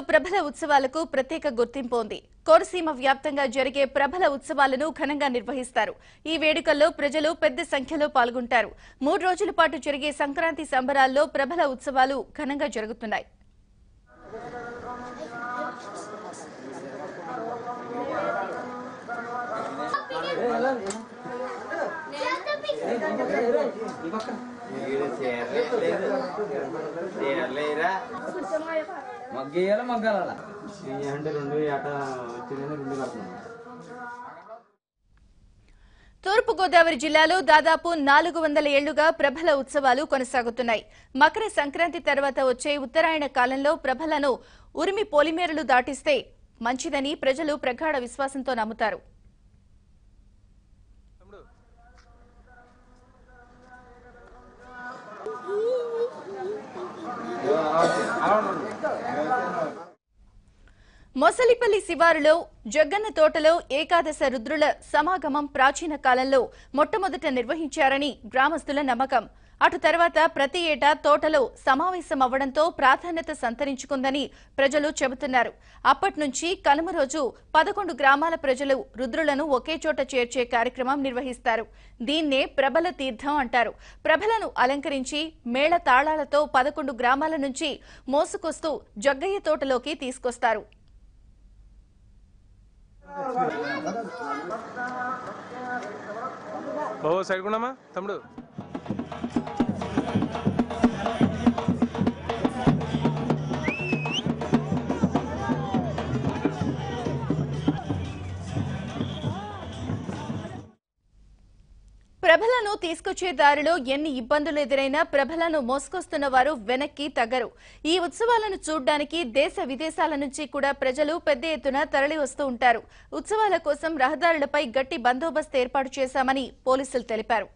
ప్రభల ఉత్సవాలకు ప్రత్యేక గుర్తింపు ఉంది. కోనసీమ వ్యాప్తంగా జరిగే ప్రభల ఉత్సవాలను ఘనంగా నిర్వహిస్తారు. ఈ వేడుకల్లో ప్రజలు పెద్ద సంఖ్యలో పాల్గొంటారు. 3 రోజుల పాటు జరిగే సంక్రాంతి సంబరాల్లో ప్రభల ఉత్సవాలు ఘనంగా జరుగుతున్నాయి. తూర్పు గోదావరి జిల్లాలో దాదాపు 400 ఏళ్లుగా ప్రభల ఉత్సవాలు కొనసాగుతున్నాయి. మకర సంక్రాంతి తర్వాత వచ్చే ఉత్తరాయణ కాలంలో ప్రభలను ఉరిమి పొలిమేరలు దాటిస్తే మంచిదని ప్రజలు ప్రగాఢ విశ్వాసంతో నమ్ముతారు. మొసలిపల్లి శివారులో జగ్గన్న తోటలో ఏకాదశ రుద్రుల సమాగమం ప్రాచీన కాలంలో మొట్టమొదట నిర్వహించారని గ్రామస్తుల నమ్మకం. అటు తర్వాత ప్రతి ఏటా తోటలో సమావేశం అవ్వడంతో ప్రాధాన్యత సంతరించుకుందని ప్రజలు చెబుతున్నారు. అప్పట్నుంచి కనుమ రోజు 11 గ్రామాల ప్రజలు రుద్రులను ఒకే చోట చేర్చే కార్యక్రమం నిర్వహిస్తారు. దీన్నే ప్రభల తీర్థం అంటారు. ప్రభలను అలంకరించి మేళ తాళాలతో 11 గ్రామాల నుంచి మోసుకొస్తూ జగ్గయ్య తోటలోకి తీసుకొస్తారు. సైడ్ కొన్నామా తమ్ముడు. ప్రభలను తీసుకొచ్చే దారిలో ఎన్ని ఇబ్బందులు ఎదురైనా ప్రభలను మోసుకొస్తున్న వారు వెనక్కి తగ్గరు. ఈ ఉత్సవాలను చూడ్డానికి దేశ విదేశాల నుంచి కూడా ప్రజలు పెద్ద ఎత్తున తరలి వస్తూ ఉంటారు. ఉత్సవాల కోసం రహదారులపై గట్టి బందోబస్తు ఏర్పాటు చేశామని పోలీసులు తెలిపారు.